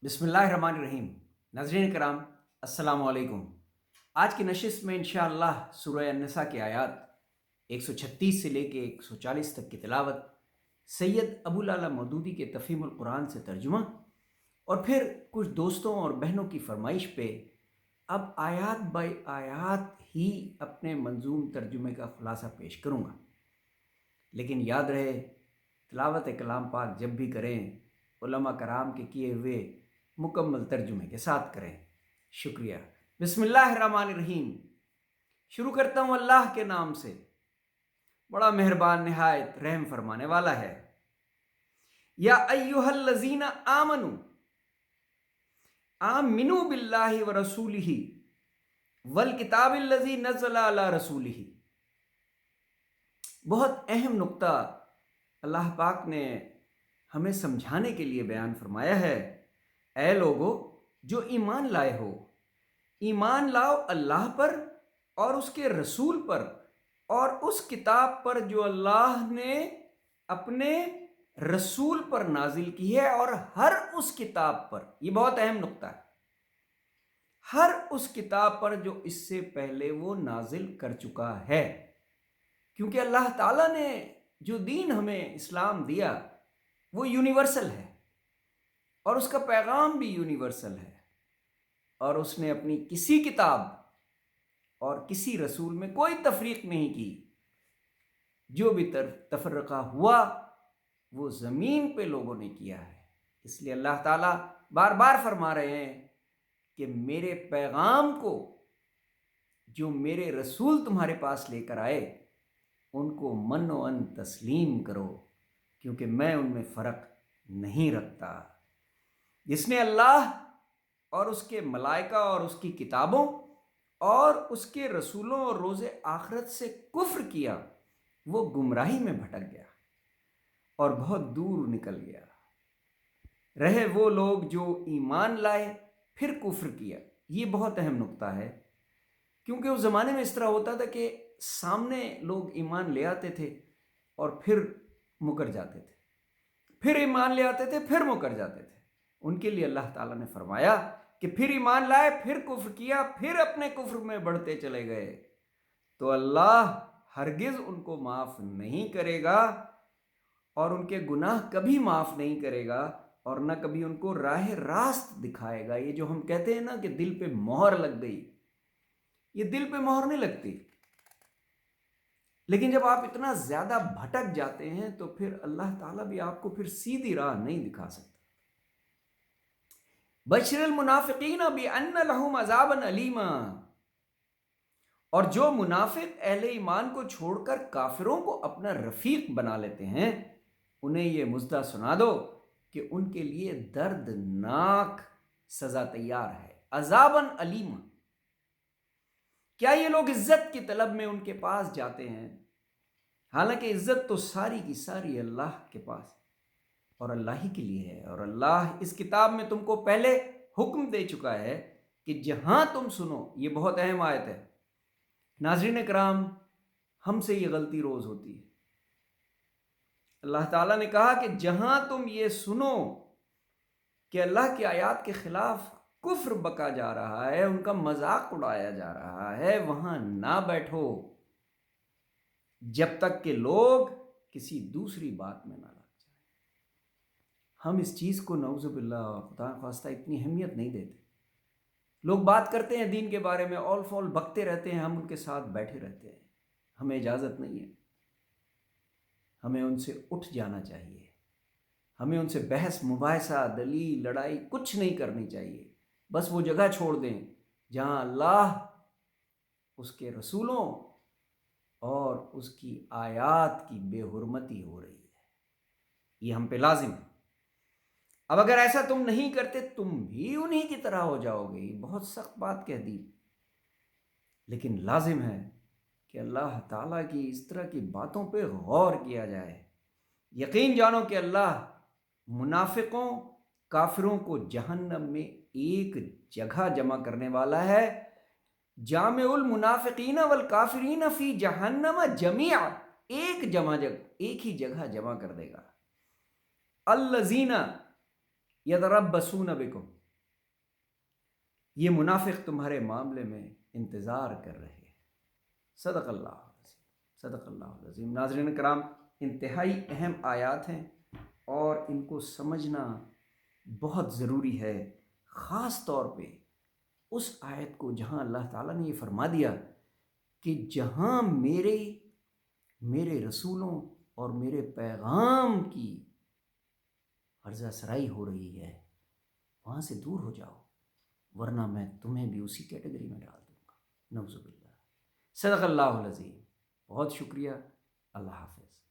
बिस्मिल्लाहिर्रहमानिर्रहीम। नाज़रीन कराम, अस्सलाम वालेकुम। आज की नशिस्त में इंशाअल्लाह सूरह अन्निसा की आयत 136 से लेके 140 तक की तिलावत, सैयद अबुल आला मौदूदी के तफ़हीमुल कुरान से तर्जुमा और फिर कुछ दोस्तों और बहनों की फरमाइश पे अब आयत बाय आयत ही अपने मंजूम तर्जुमे का खुलासा पेश करूँगा। लेकिन याद रहे, तिलावत कलाम पाक जब भी करें उलमा कराम के किए हुए मुकम्मल तर्जुमे के साथ करें। शुक्रिया। बिस्मिल्लाहिर्रहमानिर्रहीम। शुरू करता हूँ अल्लाह के नाम से, बड़ा मेहरबान निहायत रहम फरमाने वाला है। या अय्युहल्लज़ीना आमनू आमिनू बिल्लाहि व रसूलिही वल किताबिल्लज़ी नज़्ज़ला अला रसूलिही। बहुत अहम नुक्ता अल्लाह पाक ने हमें समझाने के लिए बयान फरमाया है। ऐ लोगो जो ईमान लाए हो, ईमान लाओ अल्लाह पर और उसके रसूल पर और उस किताब पर जो अल्लाह ने अपने रसूल पर नाजिल की है, और हर उस किताब पर, यह बहुत अहम नुक्ता है, हर उस किताब पर जो इससे पहले वो नाजिल कर चुका है। क्योंकि अल्लाह ताला ने जो दीन हमें इस्लाम दिया वो यूनिवर्सल है और उसका पैगाम भी यूनिवर्सल है, और उसने अपनी किसी किताब और किसी रसूल में कोई तफरीक नहीं की। जो भी तफर्रका हुआ वो ज़मीन पे लोगों ने किया है। इसलिए अल्लाह ताला बार बार फरमा रहे हैं कि मेरे पैगाम को जो मेरे रसूल तुम्हारे पास लेकर आए उनको मनो अन तस्लीम करो, क्योंकि मैं उनमें फ़र्क नहीं रखता। जिसने अल्लाह और उसके मलाइका और उसकी किताबों और उसके रसूलों और रोज़े आखिरत से कुफ्र किया वो गुमराही में भटक गया और बहुत दूर निकल गया। रहे वो लोग जो ईमान लाए फिर कुफ्र किया। ये बहुत अहम नुक्ता है, क्योंकि उस ज़माने में इस तरह होता था कि सामने लोग ईमान ले आते थे और फिर मुकर जाते थे, फिर ईमान ले आते थे, फिर मुकर जाते थे। उनके लिए अल्लाह ताला ने फरमाया कि फिर ईमान लाए, फिर कुफ्र किया, फिर अपने कुफ्र में बढ़ते चले गए, तो अल्लाह हरगिज़ उनको माफ़ नहीं करेगा और उनके गुनाह कभी माफ़ नहीं करेगा और न कभी उनको राह रास्त दिखाएगा। ये जो हम कहते हैं ना कि दिल पे मोहर लग गई, ये दिल पे मोहर नहीं लगती, लेकिन जब आप इतना ज़्यादा भटक जाते हैं तो फिर अल्लाह ताला भी आपको फिर सीधी राह नहीं दिखा सकता। बशरिल मुनाफिकीन बिअन्न लहुम अज़ाबन अलीमा। और जो मुनाफिक अहले ईमान को छोड़कर काफिरों को अपना रफीक बना लेते हैं, उन्हें ये मुज़्दा सुना दो कि उनके लिए दर्दनाक सज़ा तैयार है। अज़ाबन अलीमा। क्या ये लोग इज्जत की तलब में उनके पास जाते हैं? हालांकि इज्जत तो सारी की सारी अल्लाह के पास और अल्लाह ही के लिए है। और अल्लाह इस किताब में तुमको पहले हुक्म दे चुका है कि जहां तुम सुनो, ये बहुत अहम आयत है नाज़रीन कराम, हमसे ये गलती रोज़ होती है। अल्लाह ताला ने कहा कि जहां तुम ये सुनो कि अल्लाह की आयत के खिलाफ कुफ्र बका जा रहा है, उनका मजाक उड़ाया जा रहा है, वहां ना बैठो जब तक कि लोग किसी दूसरी बात में ना लग जाए। हम इस चीज़ को नऊज़ुबिल्लाह खुदा ख्वास्ता इतनी अहमियत नहीं देते। लोग बात करते हैं दीन के बारे में, ऑल फॉल बकते रहते हैं, हम उनके साथ बैठे रहते हैं। हमें इजाज़त नहीं है, हमें उनसे उठ जाना चाहिए। हमें उनसे बहस मुबाहिसा दलील लड़ाई कुछ नहीं करनी चाहिए। बस वो जगह छोड़ दें जहाँ अल्लाह, उसके रसूलों और उसकी आयत की बेहुरमती हो रही है। ये हम पे लाजिम है। अब अगर ऐसा तुम नहीं करते तुम भी उन्हीं की तरह हो जाओगे। ये बहुत सख्त बात कह दी, लेकिन लाजिम है कि अल्लाह ताला की इस तरह की बातों पे गौर किया जाए। यकीन जानो कि अल्लाह मुनाफिकों काफिरों को जहन्नम में एक जगह जमा करने वाला है। जामिउल मुनाफिकीन वल काफिरीन फी जहन्नम जमीआ। एक ही जगह जमा कर देगा। अल्लज़ीना یتربصون بکم، یہ منافق تمہارے معاملے میں انتظار کر رہے ہیں۔ صدق اللہ العظیم، صدق اللہ العظیم۔ ناظرین کرام، انتہائی اہم آیات ہیں اور ان کو سمجھنا بہت ضروری ہے، خاص طور پہ اس آیت کو جہاں اللہ تعالیٰ نے یہ فرما دیا کہ جہاں میرے رسولوں اور میرے پیغام کی عرضہ سرائی ہو رہی ہے، وہاں سے دور ہو جاؤ، ورنہ میں تمہیں بھی اسی کیٹیگری میں ڈال دوں گا، نعوذ باللہ۔ صدق اللہ العظیم۔ بہت شکریہ، اللہ حافظ۔